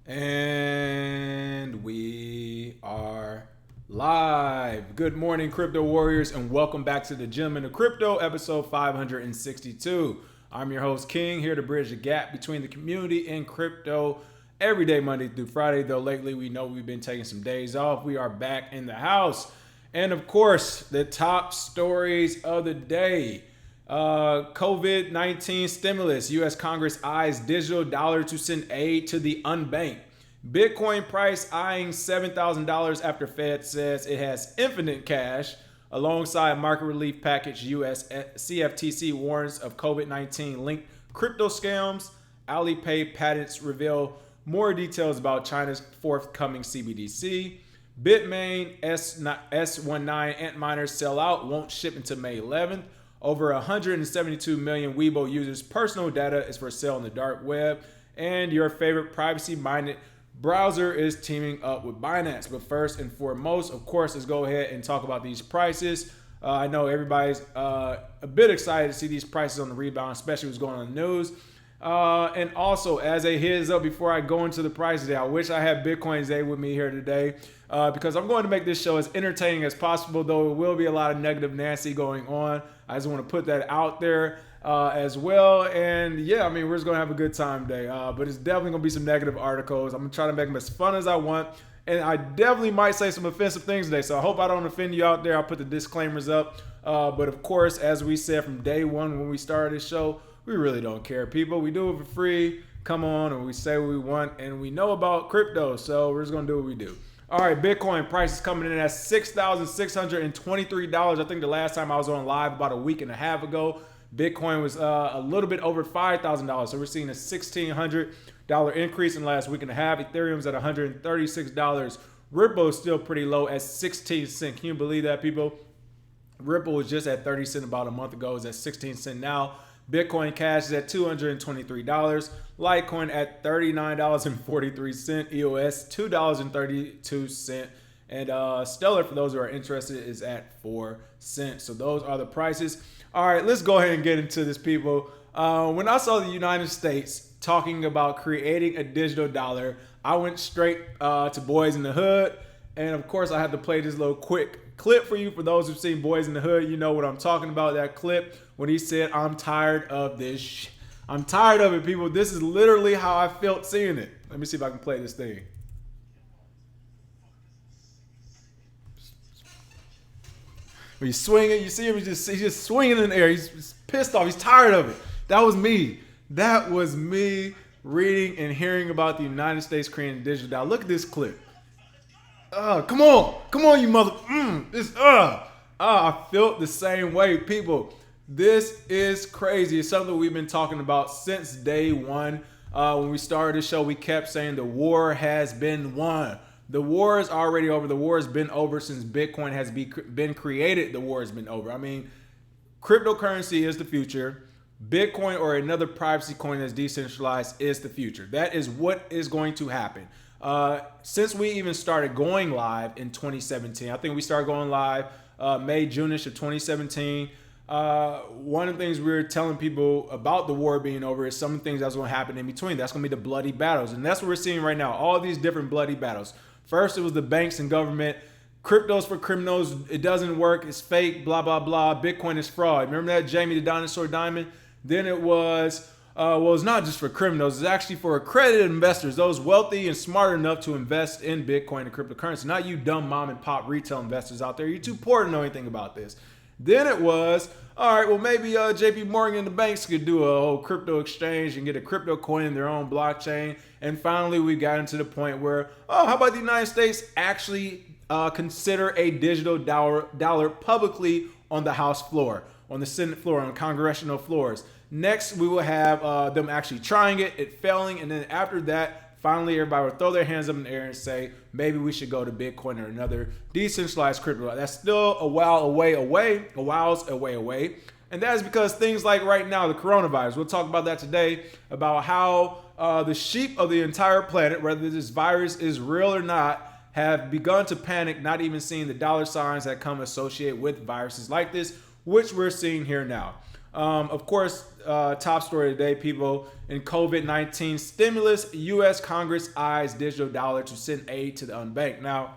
And we are live. Good morning, crypto warriors, and welcome back to the Gentlemen of Crypto, episode 562. I'm your host, King, here to bridge the gap between the community and crypto every day, Monday through Friday. Though lately we know we've been taking some days off. We are back in the house. And of course, the top stories of the day. COVID-19 stimulus. U.S. Congress eyes digital dollar to send aid to the unbanked. Bitcoin price eyeing $7,000 after Fed says it has infinite cash. Alongside market relief package, U.S. CFTC warns of COVID-19 linked crypto scams. Alipay patents reveal more details about China's forthcoming CBDC. Bitmain S19 Antminers sell out, won't ship until May 11th. Over 172 million Weibo users' personal data is for sale on the dark web. And your favorite privacy-minded browser is teaming up with Binance. But first and foremost, of course, let's go ahead and talk about these prices. I know everybody's a bit excited to see these prices on the rebound, especially what's going on in the news. And also, as a heads up before I go into the price today, I wish I had Bitcoin Zay with me here today because I'm going to make this show as entertaining as possible, though it will be a lot of negative Nancy going on. I just want to put that out there as well. And yeah, I mean, we're just going to have a good time today. But it's definitely going to be some negative articles. I'm going to try to make them as fun as I want. And I definitely might say some offensive things today. So I hope I don't offend you out there. I'll put the disclaimers up. But of course, as we said from day one when we started this show, we really don't care, people. We do it for free. Come on, and we say what we want, and we know about crypto, so we're just gonna do what we do. All right, Bitcoin price is coming in at $6,623. I think the last time I was on live about a week and a half ago, Bitcoin was a little bit over $5,000. So we're seeing a $1,600 increase in the last week and a half. Ethereum's at $136. Ripple is still pretty low at 16 cents. Can you believe that, people? Ripple was just at 30 cents about a month ago. It's at 16 cents now. Bitcoin Cash is at $223. Litecoin at $39.43. EOS $2.32. And Stellar, for those who are interested, is at 4 cents. So those are the prices. All right, let's go ahead and get into this, people. When I saw the United States talking about creating a digital dollar, I went straight to Boys in the Hood. And of course, I had to play this little quick clip for you. For those who've seen Boys in the Hood, you know what I'm talking about. That clip when he said, "I'm tired of this. I'm tired of it, people." This is literally how I felt seeing it. Let me see if I can play this thing. When he's swinging, you see him, he's just swinging in the air. He's pissed off. He's tired of it. That was me. That was me reading and hearing about the United States creating a digital dollar. Look at this clip. Come on, you mother. I felt the same way, people. This is crazy. It's something we've been talking about since day one. When we started the show, we kept saying the war has been won. The war is already over. The war has been over since Bitcoin has been created. The war has been over. I mean, cryptocurrency is the future. Bitcoin or another privacy coin that's decentralized is the future. That is what is going to happen. Since we even started going live in 2017, I think we started going live May, June-ish of 2017. One of the things we were telling people about the war being over is some of the things that's going to happen in between. That's going to be the bloody battles. And that's what we're seeing right now. All these different bloody battles. First, it was the banks and government. Crypto's for criminals. It doesn't work. It's fake, blah, blah, blah. Bitcoin is fraud. Remember that, Jamie the Dinosaur Diamond? Then it was... it's not just for criminals. It's actually for accredited investors, those wealthy and smart enough to invest in Bitcoin and cryptocurrency. Not you dumb mom and pop retail investors out there. You're too poor to know anything about this. Then it was, all right, well, maybe JP Morgan and the banks could do a whole crypto exchange and get a crypto coin in their own blockchain. And finally, we got into the point where, how about the United States actually consider a digital dollar publicly on the House floor, on the Senate floor, on congressional floors. Next, we will have them actually trying it failing, and then after that, finally everybody will throw their hands up in the air and say, maybe we should go to Bitcoin or another decentralized crypto. That's still a whiles away. And that is because things like right now, the coronavirus, we'll talk about that today, about how the sheep of the entire planet, whether this virus is real or not, have begun to panic, not even seeing the dollar signs that come associated with viruses like this, which we're seeing here now. Of course, top story today, people. In COVID-19 stimulus, U.S. Congress eyes digital dollar to send aid to the unbanked. Now,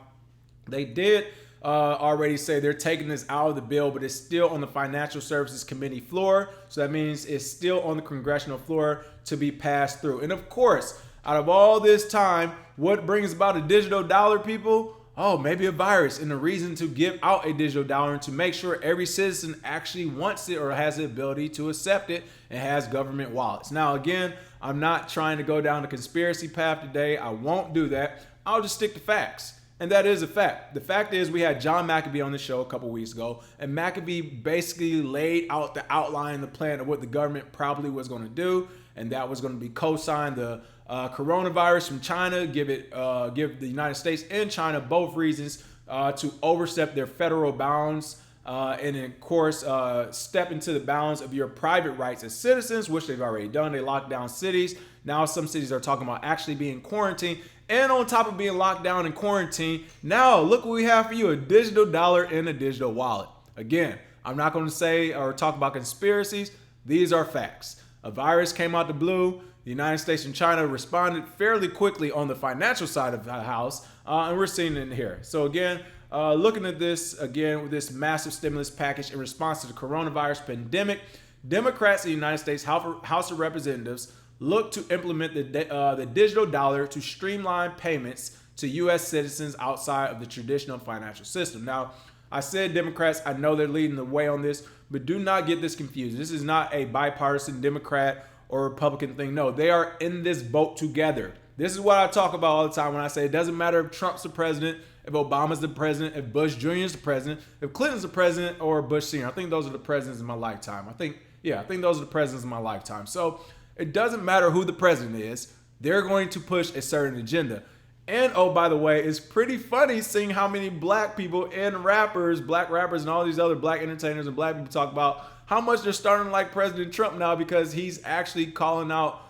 they did already say they're taking this out of the bill, but it's still on the Financial Services Committee floor. So that means it's still on the congressional floor to be passed through. And of course, out of all this time, what brings about a digital dollar, people? Oh, maybe a virus, and the reason to give out a digital dollar and to make sure every citizen actually wants it or has the ability to accept it and has government wallets. Now, again, I'm not trying to go down the conspiracy path today. I won't do that. I'll just stick to facts. And that is a fact. The fact is we had John McAfee on the show a couple weeks ago, and McAfee basically laid out the outline, the plan of what the government probably was going to do, and that was going to be co-sign the coronavirus from China, give the United States and China both reasons to overstep their federal bounds, and of course step into the bounds of your private rights as citizens, which they've already done. They locked down cities. Now some cities are talking about actually being quarantined. And on top of being locked down and quarantined, now look what we have for you, a digital dollar and a digital wallet. Again, I'm not going to say or talk about conspiracies. These are facts. A virus came out the blue. The United States and China responded fairly quickly on the financial side of the house, and we're seeing it in here. So again, looking at this, again, with this massive stimulus package in response to the coronavirus pandemic, Democrats in the United States House of Representatives look to implement the digital dollar to streamline payments to U.S. citizens outside of the traditional financial system. Now, I said Democrats, I know they're leading the way on this, but do not get this confused. This is not a bipartisan Democrat or Republican thing. No, they are in this boat together. This is what I talk about all the time when I say it doesn't matter if Trump's the president, if Obama's the president, if Bush Jr. is the president, if Clinton's the president, or Bush Sr. I think those are the presidents in my lifetime. I think those are the presidents in my lifetime. So it doesn't matter who the president is. They're going to push a certain agenda. And oh, by the way, it's pretty funny seeing how many black people and rappers, black rappers and all these other black entertainers and black people talk about how much they're starting like President Trump now because he's actually calling out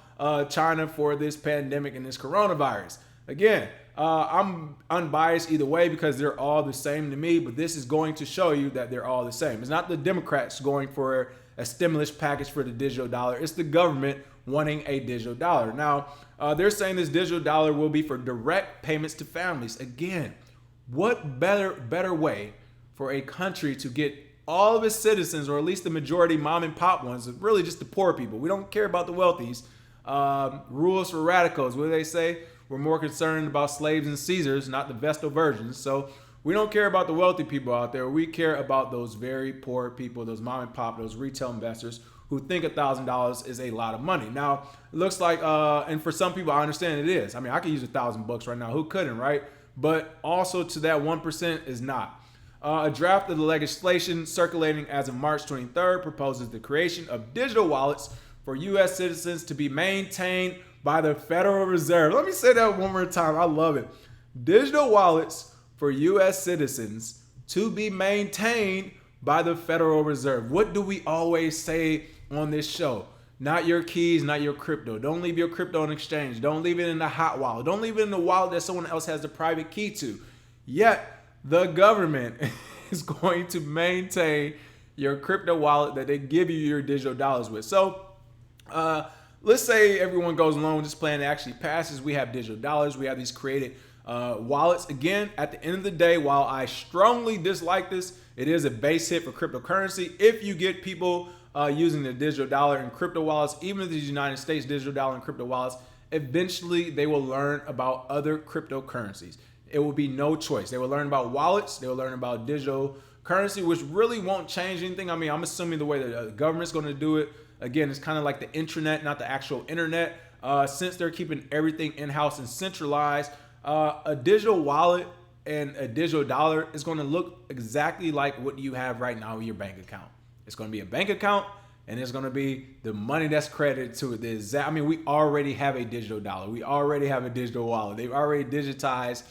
China for this pandemic and this coronavirus. Again, I'm unbiased either way because they're all the same to me, but this is going to show you that they're all the same. It's not the Democrats going for a stimulus package for the digital dollar. It's the government wanting a digital dollar. Now, they're saying this digital dollar will be for direct payments to families. Again, what better way for a country to get all of its citizens, or at least the majority mom and pop ones, really just the poor people. We don't care about the wealthies. Rules for radicals. What do they say? We're more concerned about slaves and Caesars, not the Vestal virgins. So we don't care about the wealthy people out there. We care about those very poor people, those mom and pop, those retail investors who think $1,000 is a lot of money. Now, it looks like, and for some people, I understand it is. I mean, I could use $1,000 right now. Who couldn't, right? But also to that 1% is not. A draft of the legislation circulating as of March 23rd proposes the creation of digital wallets for U.S. citizens to be maintained by the Federal Reserve. Let me say that one more time. I love it. Digital wallets for U.S. citizens to be maintained by the Federal Reserve. What do we always say on this show? Not your keys, not your crypto. Don't leave your crypto on exchange. Don't leave it in the hot wallet. Don't leave it in the wallet that someone else has the private key to. Yet, the government is going to maintain your crypto wallet that they give you your digital dollars with. So, let's say everyone goes along with this plan that actually passes. We have digital dollars. We have these created wallets. Again, at the end of the day, while I strongly dislike this, it is a base hit for cryptocurrency. If you get people using the digital dollar and crypto wallets, even if the United States digital dollar and crypto wallets, eventually they will learn about other cryptocurrencies. It will be no choice. They will learn about wallets. They will learn about digital currency, which really won't change anything. I mean, I'm assuming the way that the government's going to do it, again, it's kind of like the intranet, not the actual internet. Since they're keeping everything in-house and centralized, a digital wallet and a digital dollar is going to look exactly like what you have right now in your bank account. It's going to be a bank account, and it's going to be the money that's credited to it. I mean, we already have a digital dollar. We already have a digital wallet. They've already digitized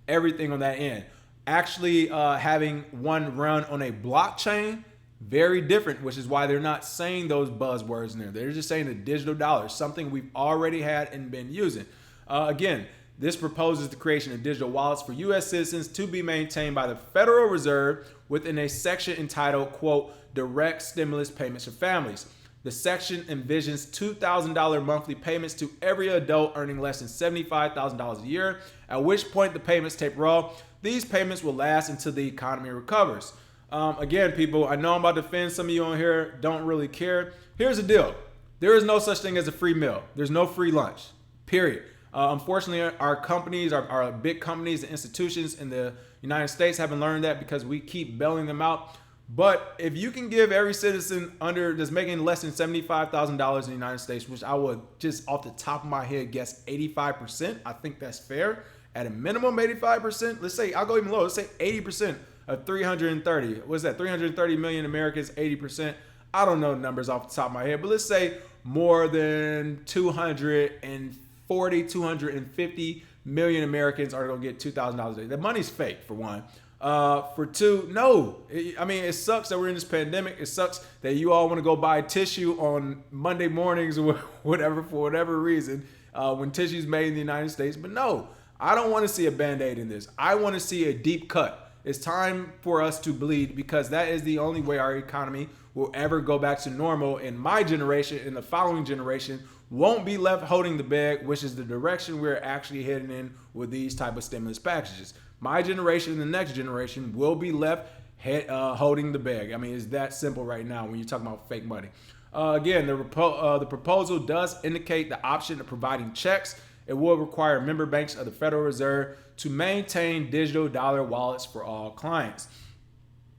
everything on that end. Actually having one run on a blockchain, very different, which is why they're not saying those buzzwords in there. They're just saying the digital dollar, something we've already had and been using. Again, This proposes the creation of digital wallets for U.S. citizens to be maintained by the Federal Reserve within a section entitled, quote, direct stimulus payments for families. The section envisions $2,000 monthly payments to every adult earning less than $75,000 a year, at which point the payments taper off. These payments will last until the economy recovers. Again, people, I know I'm about to offend some of you on here, don't really care. Here's the deal. There is no such thing as a free meal. There's no free lunch, period. Unfortunately, our companies, our big companies and institutions in the United States haven't learned that because we keep bailing them out. But if you can give every citizen that's making less than $75,000 in the United States, which I would just off the top of my head guess 85%, I think that's fair. At a minimum 85%, let's say, I'll go even lower, let's say 80% of 330. What's that, 330 million Americans, 80%? I don't know the numbers off the top of my head, but let's say more than 250 million Americans are going to get $2,000 a day. The money's fake, for one. For two, no. I mean, it sucks that we're in this pandemic. It sucks that you all want to go buy tissue on Monday mornings or whatever, for whatever reason, when tissue's made in the United States. But no, I don't want to see a Band-Aid in this. I want to see a deep cut. It's time for us to bleed, because that is the only way our economy will ever go back to normal. And my generation and the following generation won't be left holding the bag, which is the direction we're actually heading in with these type of stimulus packages. My generation and the next generation will be left holding the bag. I mean, it's that simple right now when you're talking about fake money. Again, the proposal does indicate the option of providing checks. It will require member banks of the Federal Reserve to maintain digital dollar wallets for all clients.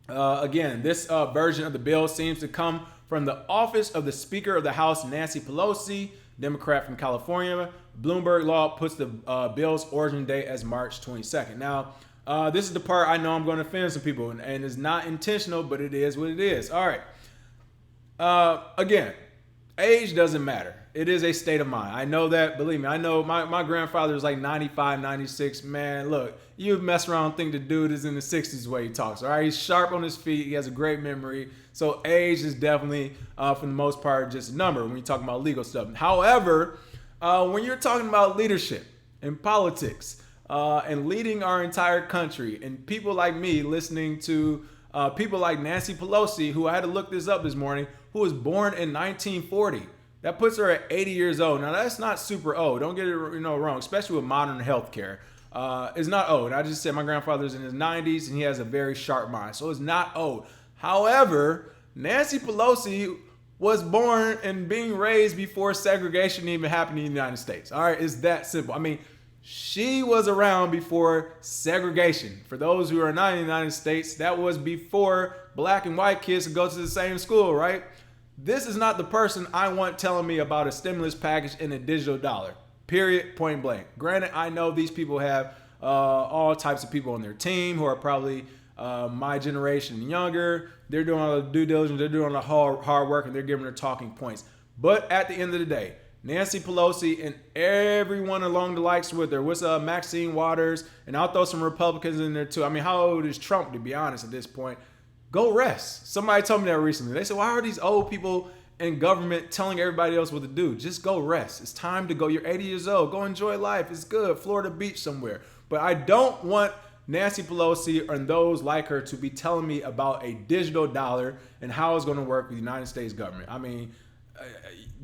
Again, this version of the bill seems to come from the office of the Speaker of the House, Nancy Pelosi, Democrat from California. Bloomberg Law puts the bill's origin date as March 22nd. Now, this is the part I know I'm going to offend some people, and it's not intentional, but it is what it is. All right. Again, age doesn't matter. It is a state of mind. I know that. Believe me, I know my grandfather was like 95, 96. Man, look, you mess around and think the dude is in the 60s the way he talks. All right, he's sharp on his feet. He has a great memory. So age is definitely, for the most part, just a number when you're talking about legal stuff. However, when you're talking about leadership and politics and leading our entire country, and people like me listening to people like Nancy Pelosi, who I had to look this up this morning, who was born in 1940. That puts her at 80 years old. Now, that's not super old. Don't get it wrong, especially with modern healthcare. It's not old. I just said my grandfather's in his 90s, and he has a very sharp mind. So it's not old. However, Nancy Pelosi was born and being raised before segregation even happened in the United States. All right, it's that simple. I mean, she was around before segregation. For those who are not in the United States, that was before black and white kids could go to the same school, right? This is not the person I want telling me about a stimulus package and a digital dollar. Period, point blank. Granted, I know these people have all types of people on their team who are probably my generation and younger. They're doing all the due diligence, they're doing the hard work, and they're giving their talking points. But at the end of the day, Nancy Pelosi and everyone along the likes with her, what's Maxine Waters, and I'll throw some Republicans in there too. I mean, how old is Trump, to be honest, at this point? Go rest. Somebody told me that recently. They said, why are these old people in government telling everybody else what to do? Just go rest. It's time to go. You're 80 years old. Go enjoy life. It's good. Florida Beach somewhere. But I don't want Nancy Pelosi and those like her to be telling me about a digital dollar and how it's going to work with the United States government. I mean,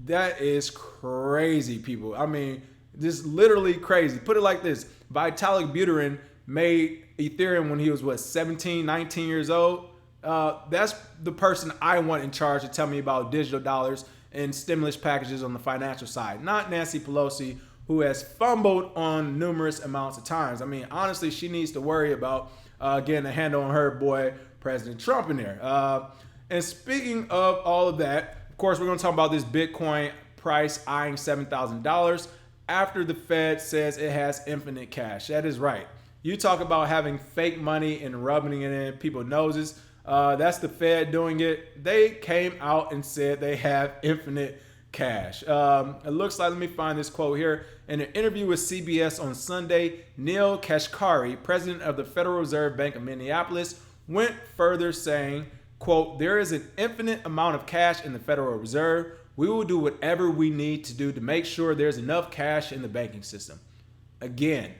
that is crazy, people. I mean, this is literally crazy. Put it like this. Vitalik Buterin made Ethereum when he was, 17, 19 years old? That's the person I want in charge to tell me about digital dollars and stimulus packages on the financial side, not Nancy Pelosi, who has fumbled on numerous amounts of times. I mean, honestly, she needs to worry about getting a handle on her boy, President Trump, in there. And speaking of all of that, of course, we're going to talk about this Bitcoin price eyeing $7,000 after the Fed says it has infinite cash. That is right. You talk about having fake money and rubbing it in people's noses. That's the Fed doing it. They came out and said they have infinite cash. It looks like, let me find this quote here. In an interview with CBS on Sunday, Neil Kashkari, president of the Federal Reserve Bank of Minneapolis, went further saying, quote, there is an infinite amount of cash in the Federal Reserve. We will do whatever we need to do to make sure there's enough cash in the banking system. Again,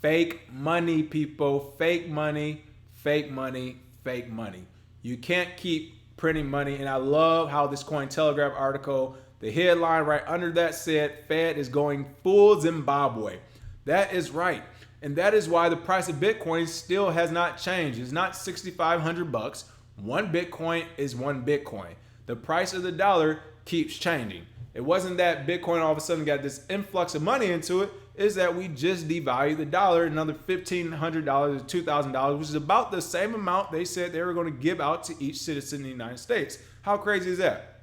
fake money, people. Fake money, fake money, fake money. You can't keep printing money. And I love how this Cointelegraph article, the headline right under that said, Fed is going full Zimbabwe. That is right. And that is why the price of Bitcoin still has not changed. It's not $6,500. One Bitcoin is one Bitcoin. The price of the dollar keeps changing. It wasn't that Bitcoin all of a sudden got this influx of money into it. Is that we just devalued the dollar another $1,500 to $2,000, which is about the same amount they said they were going to give out to each citizen in the United States. How crazy is that?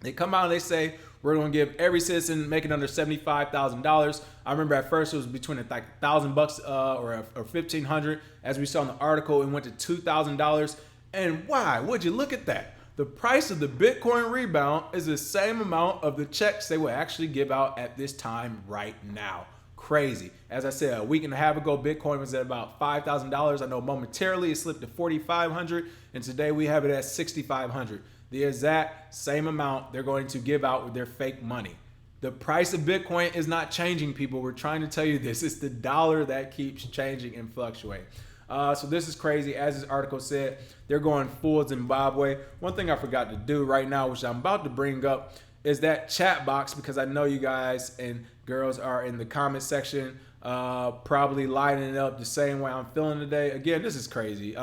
They come out and they say, we're going to give every citizen making under $75,000. I remember at first it was between like $1,000 or $1,500. As we saw in the article, it went to $2,000. And why? Would you look at that? The price of the Bitcoin rebound is the same amount of the checks they will actually give out at this time right now. Crazy. As I said, a week and a half ago, Bitcoin was at about $5,000. I know momentarily it slipped to $4,500, and today we have it at $6,500. The exact same amount they're going to give out with their fake money. The price of Bitcoin is not changing, people. We're trying to tell you this. It's the dollar that keeps changing and fluctuating. So this is crazy. As this article said, they're going full Zimbabwe. One thing I forgot to do right now, which I'm about to bring up, is that chat box, because I know you guys and girls are in the comment section probably lighting it up the same way I'm feeling today. Again, this is crazy.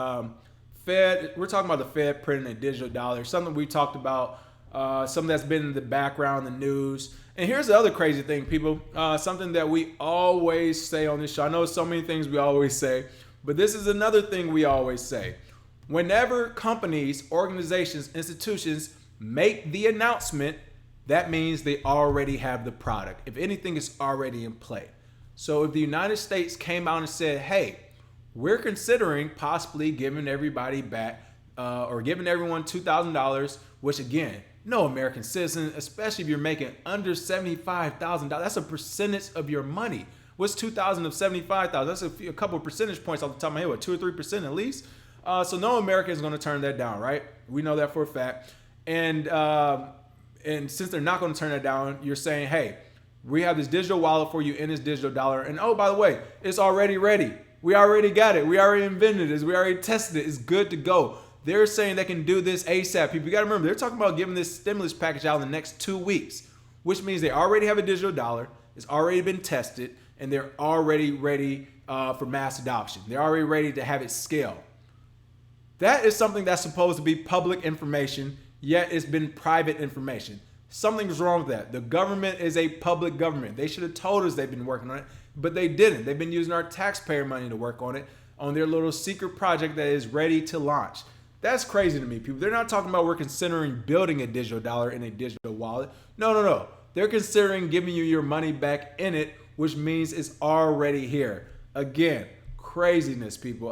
Fed, we're talking about the Fed printing a digital dollar, something we talked about, something that's been in the background, the news. And here's the other crazy thing, people, something that we always say on this show. I know so many things we always say, but this is another thing we always say. Whenever companies, organizations, institutions make the announcement, that means they already have the product. If anything, it's already in play. So if the United States came out and said, hey, we're considering possibly giving everybody back or giving everyone $2,000, which again, no American citizen, especially if you're making under $75,000, that's a percentage of your money. What's 2,000 of 75,000? That's a couple of percentage points off the top of my head, what, 2 or 3% at least? So no American is going to turn that down, right? We know that for a fact. And since they're not going to turn that down, you're saying, hey, we have this digital wallet for you in this digital dollar. And oh, by the way, it's already ready. We already got it. We already invented it. We already tested it. It's good to go. They're saying they can do this ASAP. People, you got to remember, they're talking about giving this stimulus package out in the next 2 weeks, which means they already have a digital dollar. It's already been tested, and they're already ready for mass adoption. They're already ready to have it scale. That is something that's supposed to be public information, yet it's been private information. Something's wrong with that. The government is a public government. They should have told us they've been working on it, but they didn't. They've been using our taxpayer money to work on it, on their little secret project that is ready to launch. That's crazy to me, people. They're not talking about we're considering building a digital dollar in a digital wallet. No. They're considering giving you your money back in it, which means it's already here. Again, craziness, people.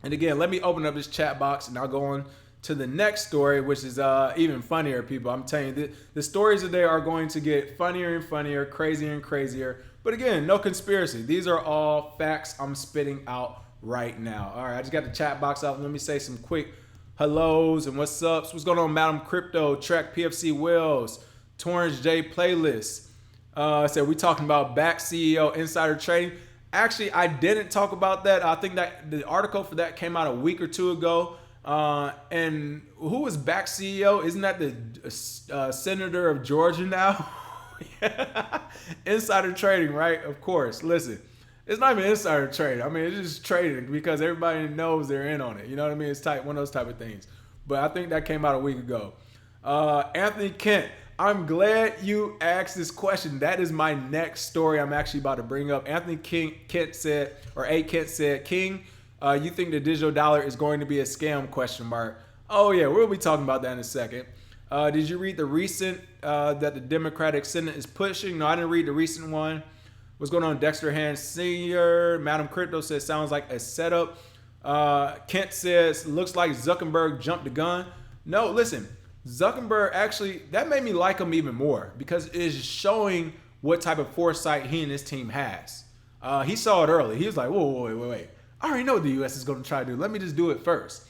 And again, let me open up this chat box and I'll go on to the next story, which is even funnier, people. I'm telling you, the stories today are going to get funnier and funnier, crazier and crazier. But again, no conspiracy. These are all facts I'm spitting out right now. All right, I just got the chat box up. Let me say some quick hellos and what's ups. What's going on, Madam Crypto, Track PFC Wells, Torrance J Playlist. Said we talking about back CEO insider trading. Actually, I didn't talk about that. I think that the article for that came out a week or two ago. And who was back CEO? Isn't that the senator of Georgia now? Insider trading, right? Of course. Listen, it's not even insider trading. I mean, it's just trading because everybody knows they're in on it. You know what I mean? It's one of those type of things. But I think that came out a week ago. Anthony Kent, I'm glad you asked this question. That is my next story I'm actually about to bring up. Anthony Kent said, King, you think the digital dollar is going to be a scam, question mark. Oh yeah, we'll be talking about that in a second. Did you read the recent that the Democratic Senate is pushing? No, I didn't read the recent one. What's going on? Dexter Hand Sr. Madam Crypto says, sounds like a setup. Kent says, looks like Zuckerberg jumped the gun. No, listen, Zuckerberg actually, that made me like him even more because it is showing what type of foresight he and his team has. He saw it early. He was like, whoa, wait. I already know what the U.S. is going to try to do. Let me just do it first.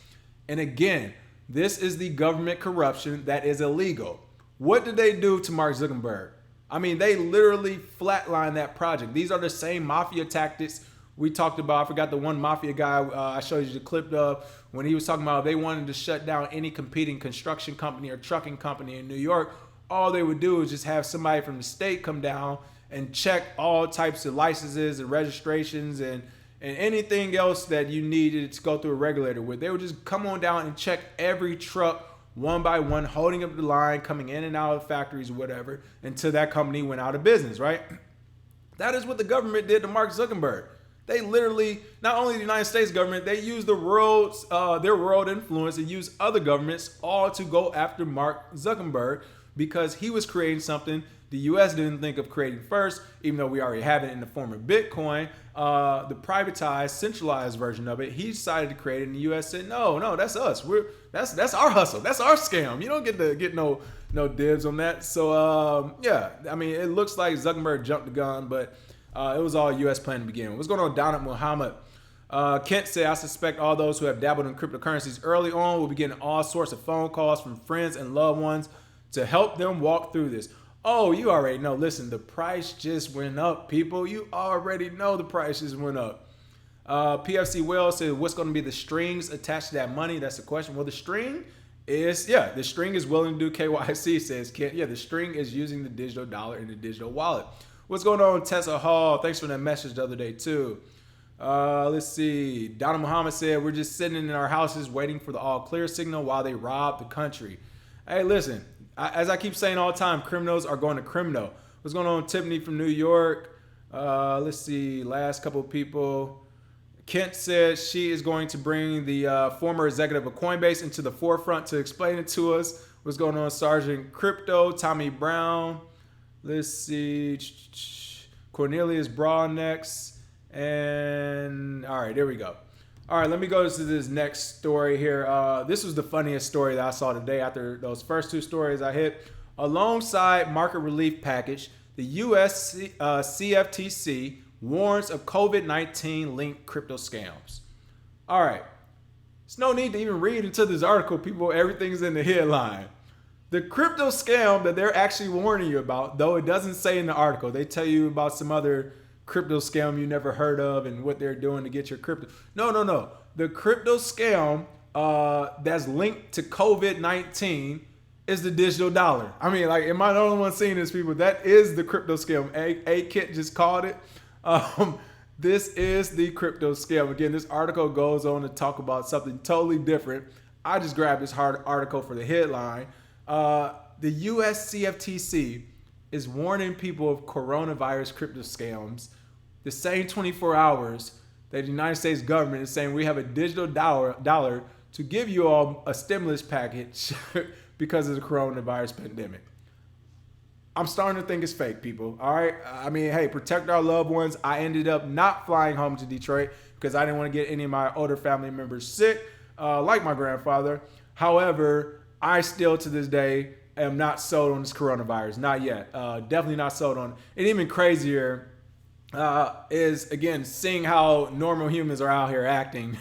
And again, this is the government corruption that is illegal. What did they do to Mark Zuckerberg? I mean, they literally flatlined that project. These are the same mafia tactics we talked about. I forgot the one mafia guy I showed you the clip of when he was talking about they wanted to shut down any competing construction company or trucking company in New York. All they would do is just have somebody from the state come down and check all types of licenses and registrations and anything else that you needed to go through a regulator with. They would just come on down and check every truck one by one, holding up the line, coming in and out of factories or whatever, until that company went out of business, right? That is what the government did to Mark Zuckerberg. They literally, not only the United States government, they used their world influence and used other governments all to go after Mark Zuckerberg because he was creating something the U.S. didn't think of creating first, even though we already have it in the form of Bitcoin, the privatized, centralized version of it. He decided to create it, and the U.S. said, no, that's us. That's our hustle. That's our scam. You don't get no dibs on that. So yeah, I mean, it looks like Zuckerberg jumped the gun, but it was all U.S. plan to begin with. What's going on, Donald Muhammad? Kent said, I suspect all those who have dabbled in cryptocurrencies early on will be getting all sorts of phone calls from friends and loved ones to help them walk through this. Oh, you already know. Listen, the price just went up, people. You already know the price just went up. PFC Wells said, what's going to be the strings attached to that money? That's the question. Well, the string is willing to do KYC, says Kent. Yeah, the string is using the digital dollar in the digital wallet. What's going on, Tessa Hall? Thanks for that message the other day, too. Let's see. Donald Muhammad said, we're just sitting in our houses waiting for the all clear signal while they rob the country. Hey, listen. As I keep saying all the time, criminals are going to criminal. What's going on, Tiffany from New York? Let's see, last couple of people. Kent says she is going to bring the former executive of Coinbase into the forefront to explain it to us. What's going on, Sergeant Crypto, Tommy Brown. Let's see, Cornelius Braw next. And all right, there we go. All right, let me go to this next story here. This was the funniest story that I saw today after those first two stories I hit. Alongside market relief package, the US CFTC warns of COVID-19 linked crypto scams. All right, there's no need to even read into this article, people. Everything's in the headline. The crypto scam that they're actually warning you about, though it doesn't say in the article, they tell you about some other crypto scam you never heard of and what they're doing to get your crypto. No. The crypto scam that's linked to COVID-19 is the digital dollar. I mean, like, am I the only one seeing this, people? That is the crypto scam. Kit just called it. This is the crypto scam. Again, this article goes on to talk about something totally different. I just grabbed this hard article for the headline. The US CFTC is warning people of coronavirus crypto scams the same 24 hours that the United States government is saying we have a digital dollar to give you all a stimulus package because of the coronavirus pandemic. I'm starting to think it's fake, people. All right. I mean, hey, protect our loved ones. I ended up not flying home to Detroit because I didn't want to get any of my older family members sick, like my grandfather. However, I still to this day am not sold on this coronavirus. Not yet. Definitely not sold on it. And even crazier is, again, seeing how normal humans are out here acting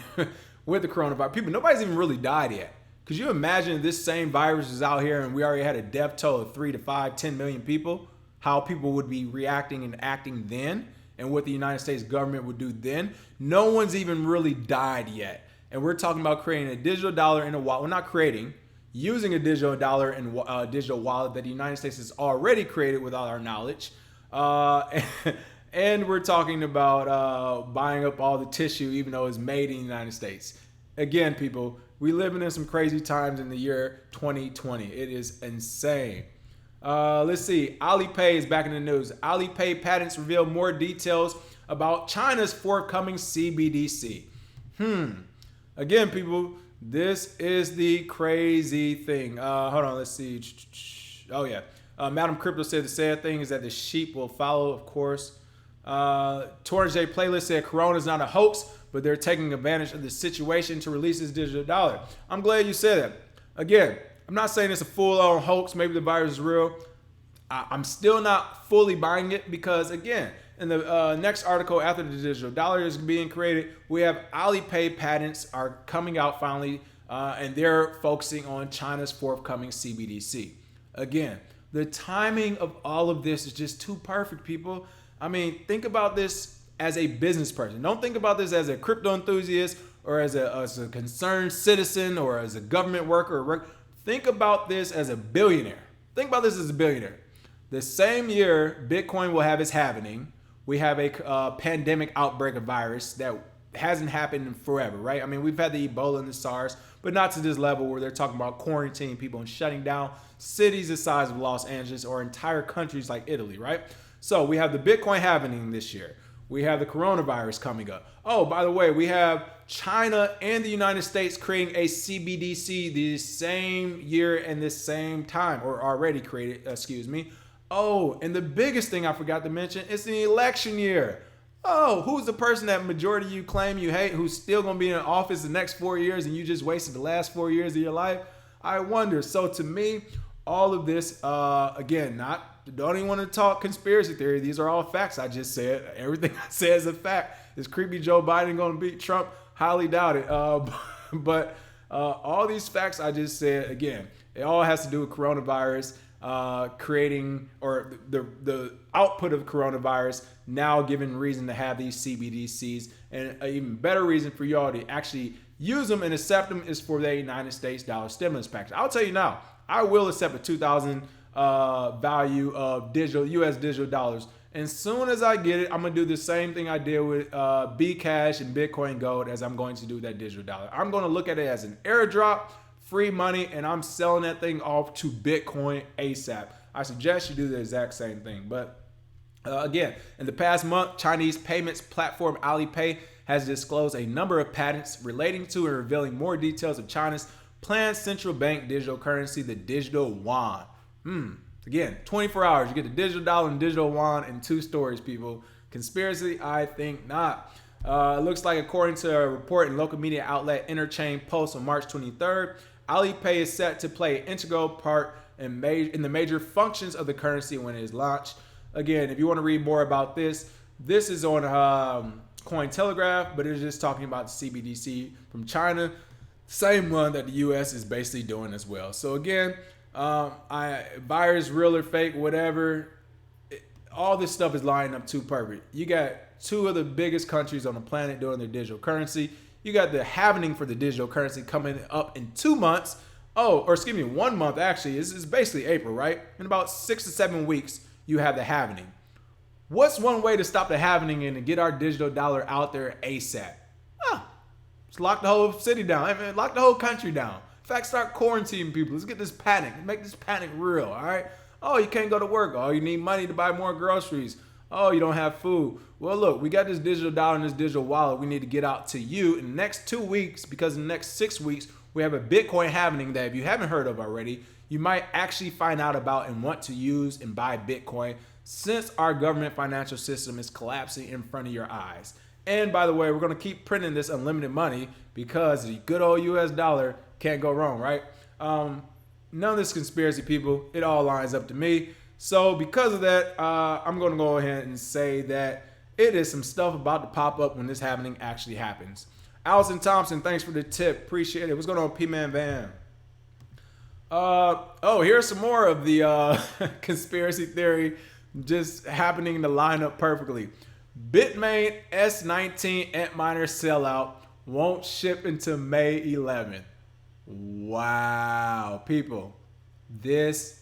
with the coronavirus. People, nobody's even really died yet. Could you imagine if this same virus is out here and we already had a death toll of 3 to 5, 10 million people, how people would be reacting and acting then and what the United States government would do then? No one's even really died yet. And we're talking about creating a digital dollar in a wallet. We're not creating, using a digital dollar and a digital wallet that the United States has already created without our knowledge. And we're talking about buying up all the tissue, even though it's made in the United States. Again, people, we living in some crazy times in the year 2020. It is insane. Let's see. Alipay is back in the news. Alipay patents reveal more details about China's forthcoming CBDC. Again, people, this is the crazy thing. Hold on, let's see. Oh, yeah. Madam Crypto said the sad thing is that the sheep will follow, of course. Torrance J Playlist said Corona is not a hoax, but they're taking advantage of the situation to release this digital dollar. I'm glad you said that. Again, I'm not saying it's a full-on hoax. Maybe the virus is real. I'm still not fully buying it because, again, in the next article after the digital dollar is being created, we have Alipay patents are coming out finally, and they're focusing on China's forthcoming CBDC. Again, The timing of all of this is just too perfect, people. I mean, think about this as a business person. Don't think about this as a crypto enthusiast or as a concerned citizen or as a government worker. Think about this as a billionaire. Think about this as a billionaire. The same year Bitcoin will have its halving, we have a pandemic outbreak of virus that hasn't happened in forever, right? I mean, we've had the Ebola and the SARS, but not to this level where they're talking about quarantining people and shutting down cities the size of Los Angeles or entire countries like Italy, right? So we have the Bitcoin halving this year. We have the coronavirus coming up. Oh, by the way, we have China and the United States creating a CBDC the same year and the same time, or already created, excuse me. Oh, and the biggest thing I forgot to mention is the election year. Oh, who's the person that majority of you claim you hate who's still going to be in office the next 4 years and you just wasted the last 4 years of your life? I wonder. So to me, all of this, again, don't even want to talk conspiracy theory. These are all facts I just said. Everything I said is a fact. Is creepy Joe Biden going to beat Trump? Highly doubt it. But all these facts I just said, again, it all has to do with coronavirus. Creating or the output of coronavirus now giving reason to have these CBDCs, and an even better reason for y'all to actually use them and accept them is for the United States dollar stimulus package. I'll tell you now, I will accept a 2,000 value of US digital dollars. And soon as I get it, I'm gonna do the same thing I did with Bcash and Bitcoin Gold as I'm going to do that digital dollar. I'm gonna look at it as an airdrop, free money, and I'm selling that thing off to Bitcoin ASAP. I suggest you do the exact same thing. But again, in the past month, Chinese payments platform Alipay has disclosed a number of patents relating to and revealing more details of China's planned central bank digital currency, the digital yuan. Again, 24 hours, you get the digital dollar and digital yuan in 2 stories, people. Conspiracy? I think not. It looks like according to a report in local media outlet Interchain Post on March 23rd, Alipay is set to play an integral part in the major functions of the currency when it is launched. Again, if you want to read more about this, this is on Cointelegraph, but it's just talking about the CBDC from China, same one that the US is basically doing as well. So again, virus, real or fake, whatever, all this stuff is lining up too perfect. You got 2 of the biggest countries on the planet doing their digital currency. You got the halving for the digital currency coming up in 2 months. Oh, or excuse me, 1 month actually. It's basically April, right? In about 6 to 7 weeks, you have the halving. What's one way to stop the halving and to get our digital dollar out there ASAP? Just lock the whole city down. I mean, lock the whole country down. In fact, start quarantining people. Let's get this panic. Make this panic real, all right? Oh, you can't go to work. Oh, you need money to buy more groceries. Oh, you don't have food. Well, look, we got this digital dollar and this digital wallet we need to get out to you in the next 2 weeks, because in the next 6 weeks, we have a Bitcoin halving that if you haven't heard of already, you might actually find out about and want to use and buy Bitcoin, since our government financial system is collapsing in front of your eyes. And by the way, we're going to keep printing this unlimited money because the good old US dollar can't go wrong, right? None of this conspiracy, people. It all lines up to me. So because of that, I'm going to go ahead and say that it is some stuff about to pop up when this happening actually happens. Allison Thompson, thanks for the tip. Appreciate it. What's going on, P-Man Van? Here's some more of the conspiracy theory just happening to line up perfectly. Bitmain S19 Antminer sellout won't ship until May 11th. Wow, people. This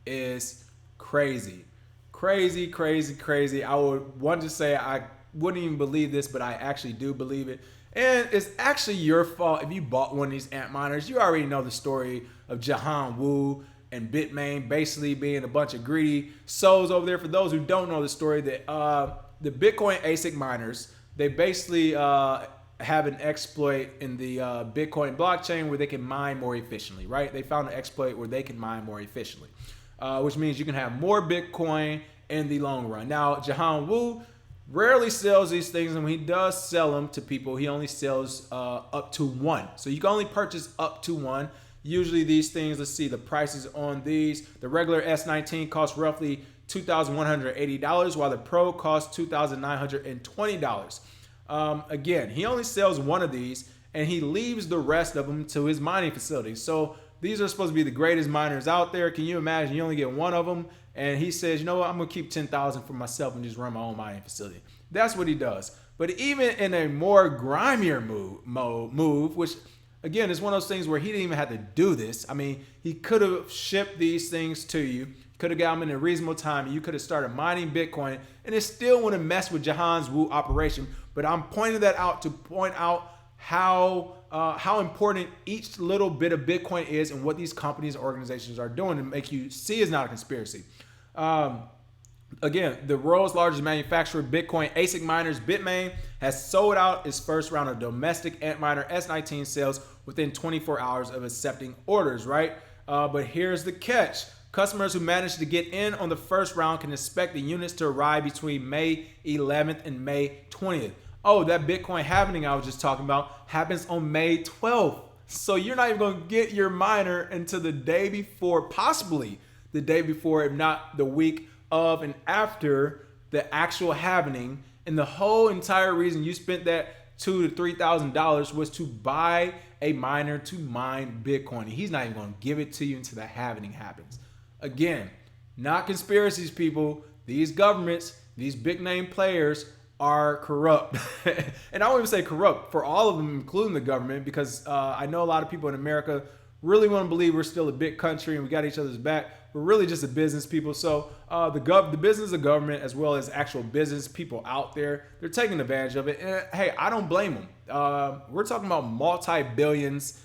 is crazy. Crazy, crazy, crazy. I would want to say I wouldn't even believe this, but I actually do believe it. And it's actually your fault if you bought one of these Antminers. You already know the story of Jahan Wu and Bitmain basically being a bunch of greedy souls over there. For those who don't know the story, that the Bitcoin ASIC miners, they basically have an exploit in the Bitcoin blockchain where they can mine more efficiently, right? They found an exploit where they can mine more efficiently, which means you can have more Bitcoin in the long run. Now, Jahan Wu rarely sells these things, and when he does sell them to people, he only sells up to 1. So you can only purchase up to 1. Usually these things, let's see the prices on these. The regular S19 costs roughly $2,180, while the Pro costs $2,920. Again, he only sells 1 of these, and he leaves the rest of them to his mining facility. So these are supposed to be the greatest miners out there. Can you imagine? You only get one of them. And he says, you know what? I'm going to keep 10,000 for myself and just run my own mining facility. That's what he does. But even in a more grimier move, which again is one of those things where he didn't even have to do this. I mean, he could have shipped these things to you, could have got them in a reasonable time, and you could have started mining Bitcoin, and it still wouldn't mess with Jahan's Wu operation. But I'm pointing that out to point out how important each little bit of Bitcoin is and what these companies and organizations are doing to make you see it's not a conspiracy. Again, the world's largest manufacturer of Bitcoin ASIC miners, Bitmain, has sold out its first round of domestic Antminer S19 sales within 24 hours of accepting orders, right? But here's the catch. Customers who managed to get in on the first round can expect the units to arrive between May 11th and May 20th. Oh, that Bitcoin halving I was just talking about happens on May 12th. So you're not even going to get your miner until the day before, possibly the day before, if not the week of and after the actual halving. And the whole entire reason you spent that $2,000 to $3,000 was to buy a miner to mine Bitcoin. And he's not even going to give it to you until the halving happens. Again, not conspiracies, people. These governments, these big name players are corrupt. And I won't even say corrupt for all of them, including the government, because I know a lot of people in America really want to believe we're still a big country and we got each other's back. We're really just a business people. So the business of government, as well as actual business people out there, they're taking advantage of it. And hey, I don't blame them. We're talking about multi-billions,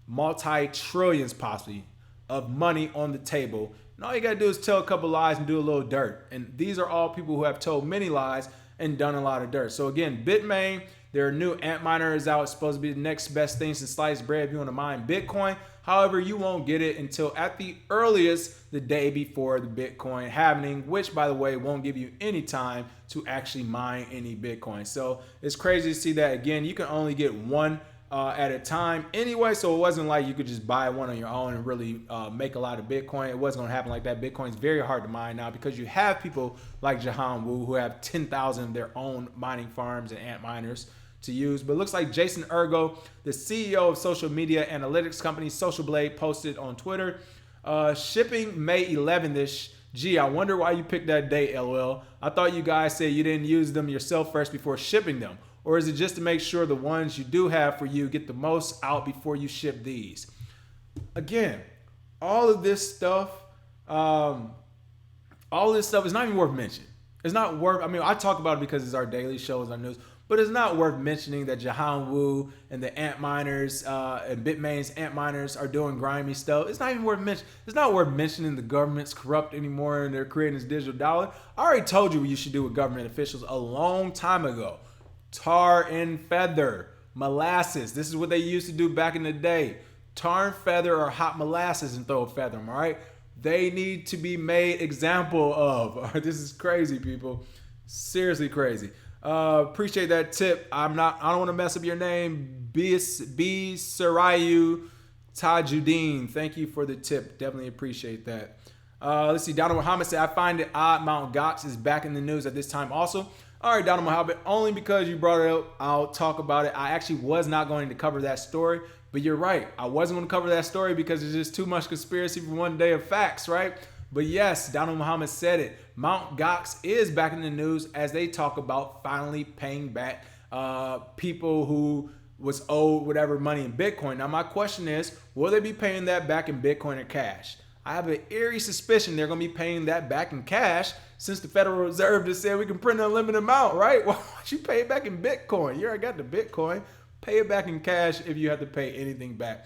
multi-trillions possibly of money on the table. And all you got to do is tell a couple lies and do a little dirt. And these are all people who have told many lies and done a lot of dirt. So again, Bitmain, their new Antminer is out. It's supposed to be the next best thing since sliced bread if you want to mine Bitcoin. However, you won't get it until at the earliest the day before the Bitcoin halving, which by the way won't give you any time to actually mine any Bitcoin. So it's crazy to see that. Again, you can only get one at a time anyway, so it wasn't like you could just buy one on your own and really make a lot of Bitcoin. It wasn't going to happen like that. Bitcoin's very hard to mine now because you have people like Jahan Wu who have 10,000 of their own mining farms and ant miners to use. But it looks like Jason Ergo, the CEO of social media analytics company Social Blade, posted on Twitter, shipping May 11th-ish. Gee, I wonder why you picked that date, LOL. I thought you guys said you didn't use them yourself first before shipping them. Or is it just to make sure the ones you do have for you get the most out before you ship these? Again, all of this stuff is not even worth mentioning. It's not worth, I mean, I talk about it because it's our daily show, it's our news, but it's not worth mentioning that Jahan Wu and the ant miners and Bitmain's ant miners are doing grimy stuff. It's not even worth mentioning. It's not worth mentioning the government's corrupt anymore and they're creating this digital dollar. I already told you what you should do with government officials a long time ago. Tar and feather, molasses. This is what they used to do back in the day. Tar and feather or hot molasses and throw a feather, all right? They need to be made example of. This is crazy, people. Seriously crazy. Appreciate that tip. I don't want to mess up your name. B. Sarayu Tajuddin. Thank you for the tip. Definitely appreciate that. Let's see. Donald Muhammad said, I find it odd Mt. Gox is back in the news at this time also. All right, Donald Muhammad, only because you brought it up, I'll talk about it. I actually was not going to cover that story, but you're right. I wasn't going to cover that story because it's just too much conspiracy for one day of facts, right? But yes, Donald Muhammad said it. Mt. Gox is back in the news as they talk about finally paying back people who was owed whatever money in Bitcoin. Now, my question is, will they be paying that back in Bitcoin or cash? I have an eerie suspicion they're going to be paying that back in cash since the Federal Reserve just said we can print an unlimited amount, right? Why don't you pay it back in Bitcoin? You already got the Bitcoin. Pay it back in cash if you have to pay anything back.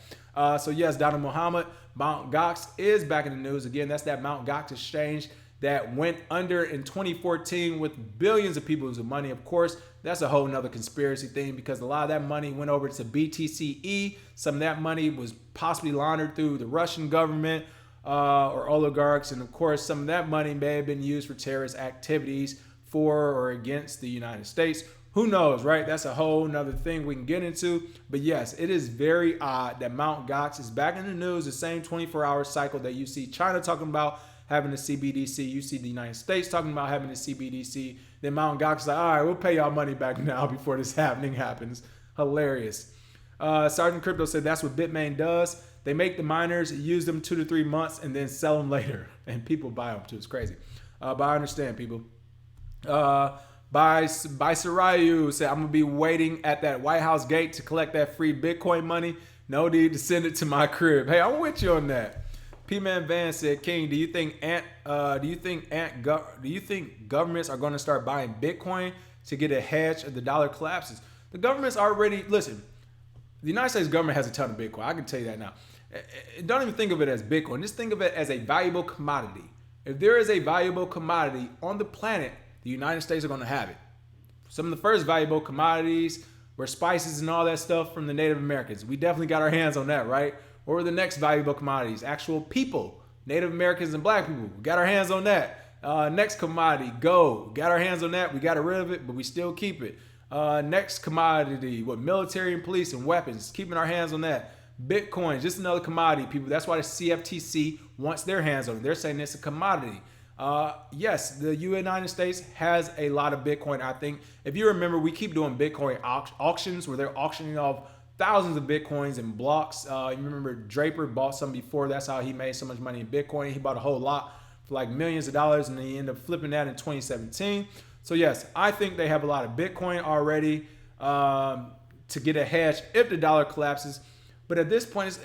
So yes, Donald Muhammad, Mt. Gox is back in the news. Again, that's that Mt. Gox exchange that went under in 2014 with billions of people's money. Of course, that's a whole nother conspiracy thing because a lot of that money went over to BTCE. Some of that money was possibly laundered through the Russian government or oligarchs. And of course, some of that money may have been used for terrorist activities for or against the United States. Who knows, right? That's a whole nother thing we can get into. But yes, it is very odd that Mt. Gox is back in the news, the same 24-hour cycle that you see China talking about having a CBDC. You see the United States talking about having a CBDC. Then Mt. Gox is like, all right, we'll pay y'all money back now before this happening happens. Hilarious. Sergeant Crypto said that's what Bitmain does. they make the miners use them 2 to 3 months and then sell them later, and people buy them too. It's crazy, but I understand people. By Sarayu said, I'm gonna be waiting at that White House gate to collect that free Bitcoin money. No need to send it to my crib. Hey, I'm with you on that. P-Man Van said, King, do you think governments are going to start buying Bitcoin to get a hedge if the dollar collapses? The government's already, listen, the United States government has a ton of Bitcoin. I can tell you that now. Don't even think of it as Bitcoin. Just think of it as a valuable commodity. If there is a valuable commodity on the planet, the United States are going to have it. Some of the first valuable commodities were spices and all that stuff from the Native Americans. We definitely got our hands on that, right? What were the next valuable commodities? Actual people, Native Americans and black people. We got our hands on that. Next commodity, gold. Got our hands on that. We got rid of it, but we still keep it. Next commodity, military and police and weapons. Keeping our hands on that. Bitcoin, just another commodity, people. That's why the CFTC wants their hands on it. They're saying it's a commodity. Yes, the United States has a lot of Bitcoin. I think if you remember, we keep doing Bitcoin auctions where they're auctioning off thousands of Bitcoins in blocks. You remember Draper bought some before. That's how he made so much money in Bitcoin. He bought a whole lot for like millions of dollars, and then he ended up flipping that in 2017. So yes, I think they have a lot of Bitcoin already to get a hedge if the dollar collapses. But at this point,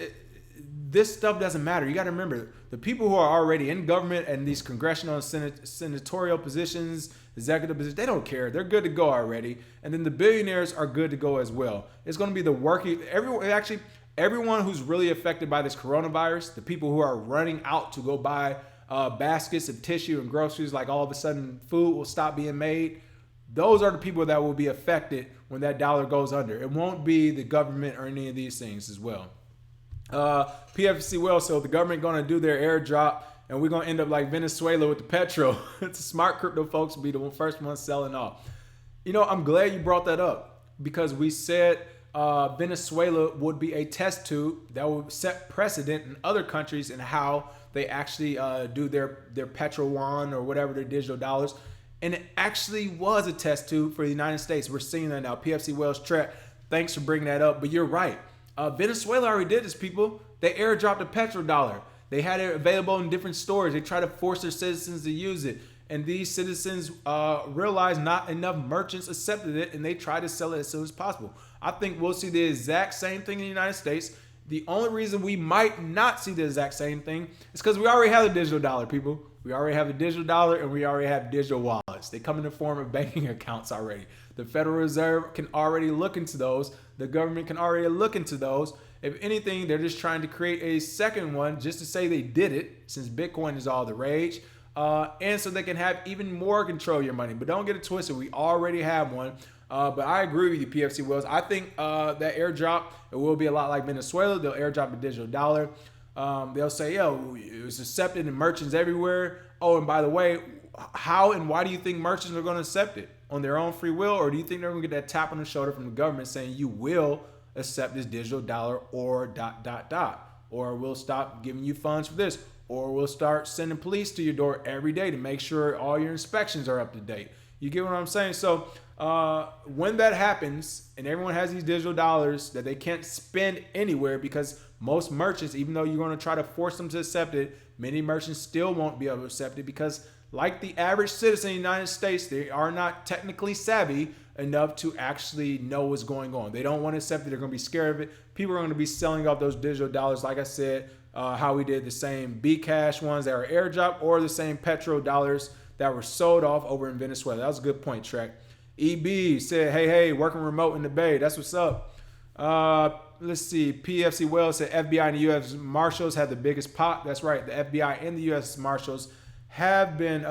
this stuff doesn't matter. You got to remember, the people who are already in government and these congressional and senatorial positions, executive positions, they don't care. They're good to go already. And then the billionaires are good to go as well. It's going to be the working, everyone who's really affected by this coronavirus, the people who are running out to go buy baskets of tissue and groceries, like all of a sudden food will stop being made. Those are the people that will be affected when that dollar goes under. It won't be the government or any of these things as well. PFC well, so the government going to do their airdrop, and we're going to end up like Venezuela with the petrol. It's smart crypto folks will be the first ones selling off. You know, I'm glad you brought that up, because we said Venezuela would be a test tube that would set precedent in other countries and how they actually do their petro yuan or whatever, their digital dollars. And it actually was a test tube for the United States. We're seeing that now. PFC Wells Trek, thanks for bringing that up. But you're right. Venezuela already did this, people. They airdropped a petrodollar. They had it available in different stores. They tried to force their citizens to use it. And these citizens realized not enough merchants accepted it, and they tried to sell it as soon as possible. I think we'll see the exact same thing in the United States. The only reason we might not see the exact same thing is because we already have the digital dollar, people. We already have the digital dollar, and we already have digital wallets. They come in the form of banking accounts already. The Federal Reserve can already look into those. The government can already look into those. If anything, they're just trying to create a second one just to say they did it, since Bitcoin is all the rage. And so they can have even more control of your money. But don't get it twisted. We already have one. But I agree with you, PFC Wells. I think that airdrop, it will be a lot like Venezuela. They'll airdrop a digital dollar. They'll say, yo, it was accepted in merchants everywhere. Oh, and by the way, how and why do you think merchants are going to accept it? On their own free will? Or do you think they're going to get that tap on the shoulder from the government saying you will accept this digital dollar or ... Or we'll stop giving you funds for this. Or we'll start sending police to your door every day to make sure all your inspections are up to date. You get what I'm saying? So when that happens and everyone has these digital dollars that they can't spend anywhere, because most merchants, even though you're going to try to force them to accept it, many merchants still won't be able to accept it because, like the average citizen in the United States, they are not technically savvy enough to actually know what's going on. They don't want to accept it. They're going to be scared of it. People are going to be selling off those digital dollars, like I said, how we did the same Bcash ones that were airdrop, or the same petro dollars that were sold off over in Venezuela. That was a good point, Trek. EB said, hey, working remote in the Bay. That's what's up. Let's see. PFC Wells said FBI and the U.S. Marshals had the biggest pot. That's right. The FBI and the U.S. Marshals have been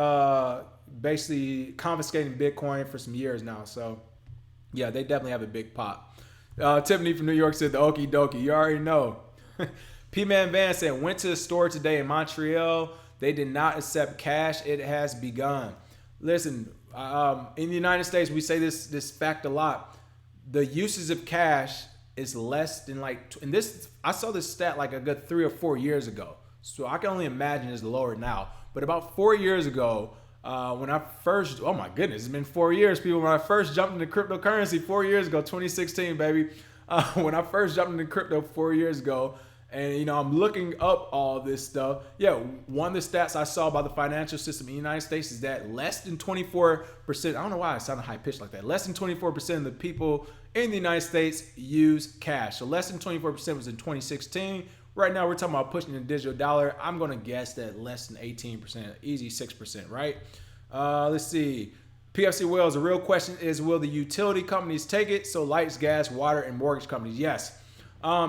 basically confiscating Bitcoin for some years now. So, yeah, they definitely have a big pot. Tiffany from New York said the okie dokie. You already know. P-Man Van said, went to the store today in Montreal. They did not accept cash. It has begun. Listen, in the United States, we say this fact a lot. The usage of cash is less than and this, I saw this stat like a good 3 or 4 years ago. So I can only imagine it's lower now. But about 4 years ago, when I first, oh my goodness, it's been 4 years, people. When I first jumped into cryptocurrency 4 years ago, 2016, baby. When I first jumped into crypto 4 years ago, And, I'm looking up all this stuff. Yeah, one of the stats I saw about the financial system in the United States is that less than 24%, I don't know why I sounded high pitched like that. Less than 24% of the people in the United States use cash. So less than 24% was in 2016. Right now, we're talking about pushing the digital dollar. I'm going to guess that less than 18%, easy 6%, right? Let's see. PFC Wells, the real question is, will the utility companies take it? So lights, gas, water, and mortgage companies, yes.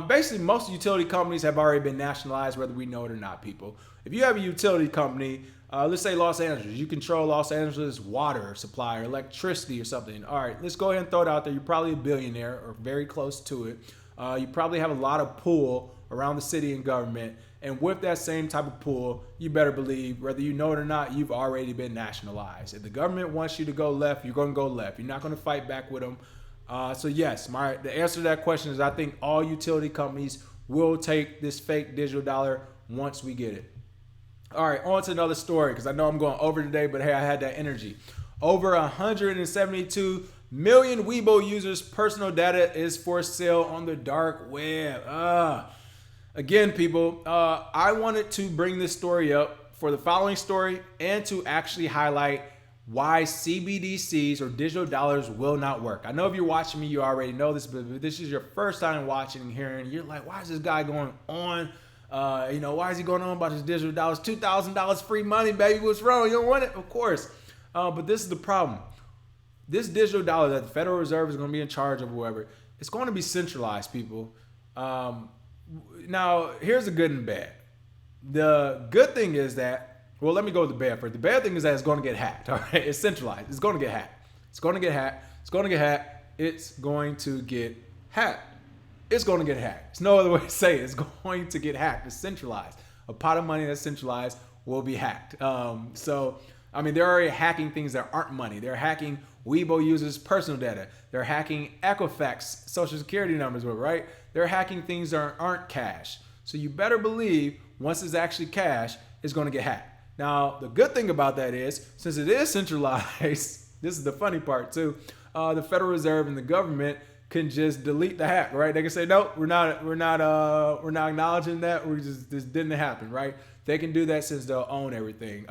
Basically, most utility companies have already been nationalized, whether we know it or not, people. If you have a utility company, let's say Los Angeles, you control Los Angeles water supply or electricity or something. All right, let's go ahead and throw it out there. You're probably a billionaire or very close to it. You probably have a lot of pull around the city and government. And with that same type of pull, you better believe, whether you know it or not, you've already been nationalized. If the government wants you to go left, you're going to go left. You're not going to fight back with them. So yes, the answer to that question is I think all utility companies will take this fake digital dollar once we get it. All right, on to another story because I know I'm going over today, but hey, I had that energy. Over 172 million Weibo users' personal data is for sale on the dark web. Again, people, I wanted to bring this story up for the following story and to actually highlight why CBDCs or digital dollars will not work. I know if you're watching me, you already know this, but if this is your first time watching and hearing, you're like, why is this guy going on? Why is he going on about his digital dollars? $2,000 free money, baby. What's wrong? You don't want it? Of course. But this is the problem. This digital dollar that the Federal Reserve is going to be in charge of, whoever, it's going to be centralized, people. Now, here's the good and bad. The good thing is that, well, let me go with the bad first. The bad thing is that it's going to get hacked. All right, it's centralized. It's going to get hacked. It's going to get hacked. It's going to get hacked. It's going to get hacked. It's going to get hacked. There's no other way to say it. It's going to get hacked. It's centralized. A pot of money that's centralized will be hacked. They're already hacking things that aren't money. They're hacking Weibo users' personal data. They're hacking Equifax social security numbers, right? They're hacking things that aren't cash. So you better believe once it's actually cash, it's going to get hacked. Now, the good thing about that is, since it is centralized, this is the funny part too, the Federal Reserve and the government can just delete the hack, right? They can say, no, we're not acknowledging that. This didn't happen, right? They can do that since they'll own everything.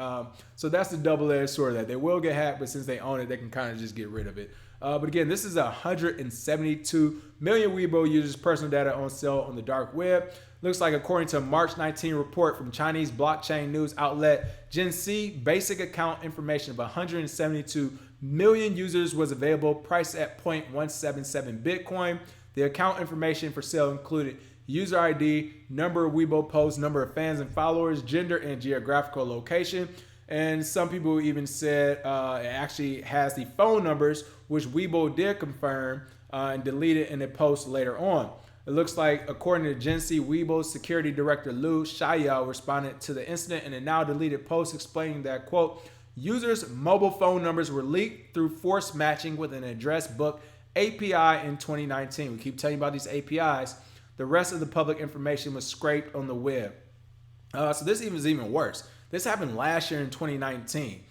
So that's the double-edged sword of that. They will get hacked, but since they own it, they can kind of just get rid of it. But again, this is 172 million Weibo users' personal data on sale on the dark web. Looks like according to a March 19 report from Chinese blockchain news outlet GenC, basic account information of 172 million users was available, priced at 0.177 Bitcoin. The account information for sale included user ID, number of Weibo posts, number of fans and followers, gender, and geographical location. And some people even said it actually has the phone numbers, which Weibo did confirm and deleted in a post later on. It looks like, according to GenC, Weibo's security director Lu Xiao responded to the incident in a now deleted post explaining that, quote, users' mobile phone numbers were leaked through forced matching with an address book API in 2019. We keep telling you about these APIs. The rest of the public information was scraped on the web. So this is even worse. This happened last year in 2019.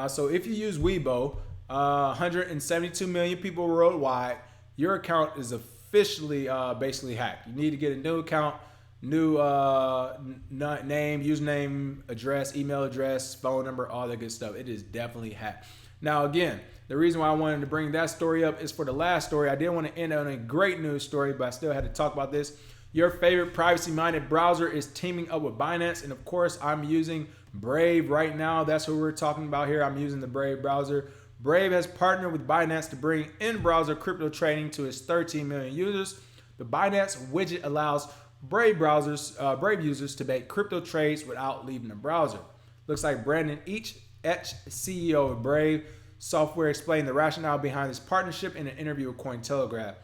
So if you use Weibo, 172 million people worldwide, your account is officially basically hacked. You need to get a new account, new name, username, address, email address, phone number, all that good stuff. It is definitely hacked. Now, again, the reason why I wanted to bring that story up is for the last story. I didn't want to end on a great news story, but I still had to talk about this. Your favorite privacy-minded browser is teaming up with Binance, and of course, I'm using Brave right now. That's what we're talking about here. I'm using the Brave browser. Brave has partnered with Binance to bring in-browser crypto trading to its 13 million users. The Binance widget allows Brave users to make crypto trades without leaving the browser. Looks like Brandon Each, CEO of Brave Software, explained the rationale behind this partnership in an interview with Cointelegraph.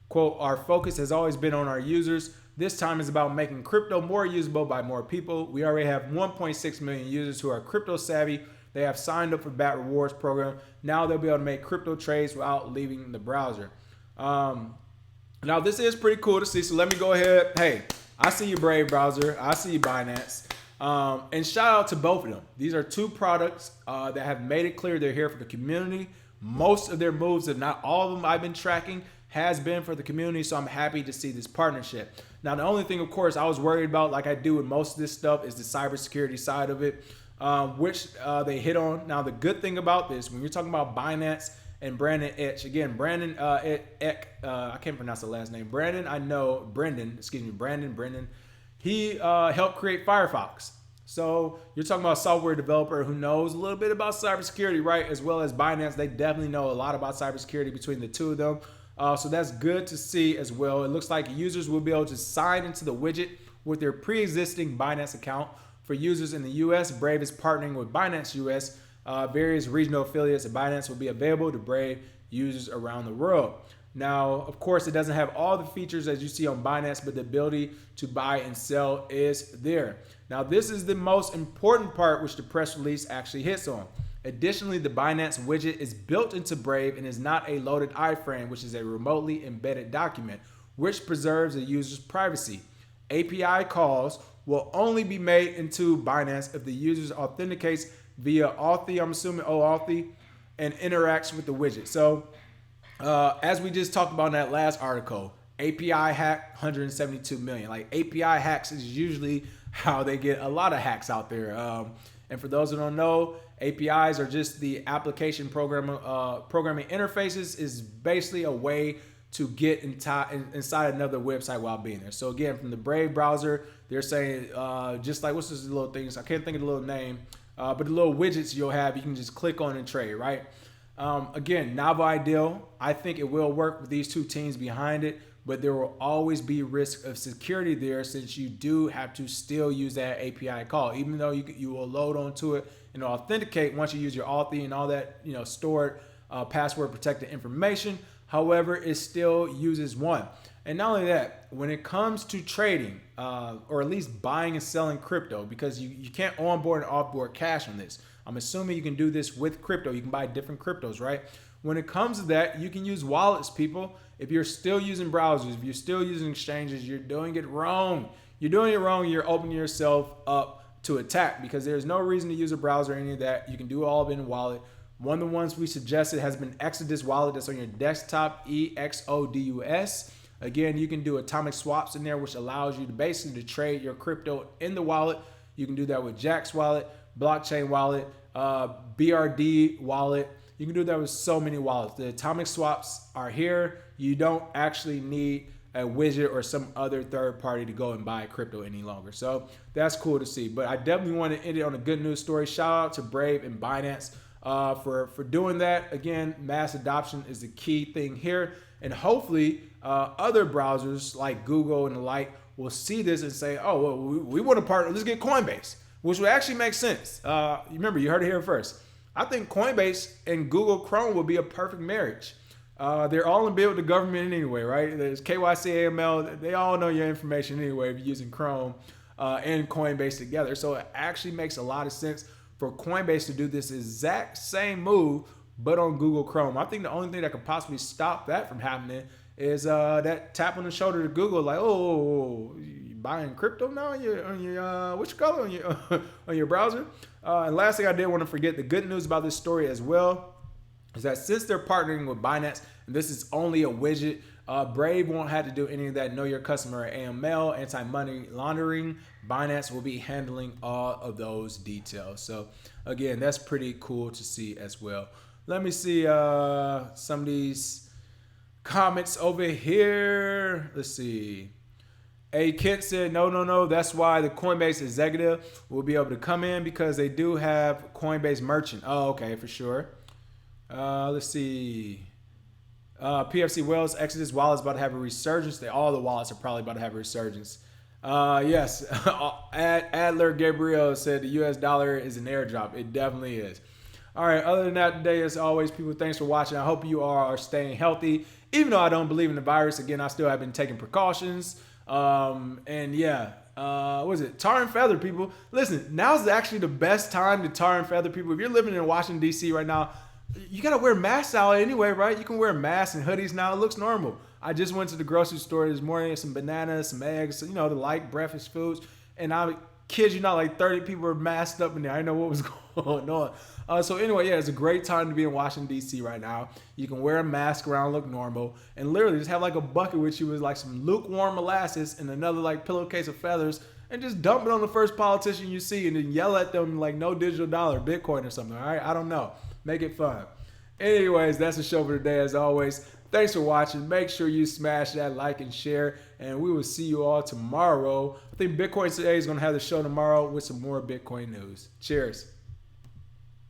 Quote, our focus has always been on our users. This time is about making crypto more usable by more people. We already have 1.6 million users who are crypto savvy. They have signed up for BAT Rewards program. Now they'll be able to make crypto trades without leaving the browser. Now this is pretty cool to see. So let me go ahead. Hey, I see your Brave browser. I see you Binance. And shout out to both of them. These are two products that have made it clear they're here for the community. Most of their moves, if not all of them I've been tracking, has been for the community. So I'm happy to see this partnership. Now, the only thing, of course, I was worried about, like I do with most of this stuff, is the cybersecurity side of it, which they hit on. Now, the good thing about this, when you're talking about Binance and Brandon Eck, again, Brandon Eck, I can't pronounce the last name. Brandon, he helped create Firefox. So you're talking about a software developer who knows a little bit about cybersecurity, right? As well as Binance. They definitely know a lot about cybersecurity between the two of them. So that's good to see as well. It looks like users will be able to sign into the widget with their pre-existing Binance account. For users in the US, Brave is partnering with Binance US. Various regional affiliates of Binance will be available to Brave users around the world. Now, of course, it doesn't have all the features as you see on Binance, but the ability to buy and sell is there. Now, this is the most important part, which the press release actually hits on. Additionally, the Binance widget is built into Brave and is not a loaded iframe, which is a remotely embedded document, which preserves the user's privacy. API calls will only be made into Binance if the user authenticates via Authy, I'm assuming Authy, and interacts with the widget. So, as we just talked about in that last article, API hack 172 million. Like API hacks is usually how they get a lot of hacks out there. And for those who don't know, APIs are just the application programming interfaces. Is basically a way to get inside another website while being there. So again, from the Brave browser, they're saying just like, what's this little things? I can't think of the little name, but the little widgets you'll have, you can just click on and trade, right? Again, novel ideal. I think it will work with these two teams behind it, but there will always be risk of security there, since you do have to still use that API call, even though you will load onto it and authenticate once you use your Authy and all that, stored password protected information. However, it still uses one. And not only that, when it comes to trading, or at least buying and selling crypto, because you can't onboard and offboard cash on this. I'm assuming you can do this with crypto. You can buy different cryptos, right? When it comes to that, you can use wallets, people. If you're still using browsers, if you're still using exchanges, you're doing it wrong. You're doing it wrong. You're opening yourself up to attack, because there's no reason to use a browser or any of that. You can do all of it in a wallet. One of the ones we suggested has been Exodus wallet. That's on your desktop, EXODUS. Again, you can do atomic swaps in there, which allows you to basically to trade your crypto in the wallet. You can do that with Jack's wallet, blockchain wallet, BRD wallet. You can do that with so many wallets. The atomic swaps are here. You don't actually need a widget or some other third party to go and buy crypto any longer. So that's cool to see. But I definitely want to end it on a good news story. Shout out to Brave and Binance for doing that. Again, mass adoption is the key thing here. And hopefully other browsers like Google and the like will see this and say, oh, well, we want to partner. Let's get Coinbase, which would actually make sense. Remember, you heard it here first. I think Coinbase and Google Chrome would be a perfect marriage. They're all in bed with the government anyway, right? There's KYC, AML. They all know your information anyway if you're using Chrome and Coinbase together. So it actually makes a lot of sense for Coinbase to do this exact same move, but on Google Chrome. I think the only thing that could possibly stop that from happening is that tap on the shoulder to Google, like, oh, you buying crypto now on your which color on your on your browser? And last thing I did want to forget, the good news about this story as well is that since they're partnering with Binance, and this is only a widget, Brave won't have to do any of that know your customer, AML, anti-money laundering. Binance will be handling all of those details. So again, that's pretty cool to see as well. Let me see some of these comments over here. Let's see. A Kent said, no. That's why the Coinbase executive will be able to come in, because they do have Coinbase merchant. Oh, okay, for sure. Let's see. PFC Wells, Exodus wallet is about to have a resurgence. All the wallets are probably about to have a resurgence. Yes. Adler Gabriel said the US dollar is an airdrop. It definitely is. All right. Other than that, today, as always, people, thanks for watching. I hope you are staying healthy. Even though I don't believe in the virus, again, I still have been taking precautions. And yeah, what is it? Tar and feather, people. Listen, now's actually the best time to tar and feather, people. If you're living in Washington, D.C. right now, you got to wear masks out anyway, right? You can wear masks and hoodies now. It looks normal. I just went to the grocery store this morning, some bananas, some eggs, the light breakfast foods. And kid you not, like 30 people were masked up in there. I didn't know what was going on. So anyway, yeah, it's a great time to be in Washington, D.C. right now. You can wear a mask around, look normal, and literally just have like a bucket with you with like some lukewarm molasses and another like pillowcase of feathers, and just dump it on the first politician you see and then yell at them like no digital dollar, Bitcoin or something, all right? I don't know. Make it fun. Anyways, that's the show for today as always. Thanks for watching. Make sure you smash that like and share, and we will see you all tomorrow. I think Bitcoin Today is going to have the show tomorrow with some more Bitcoin news. Cheers.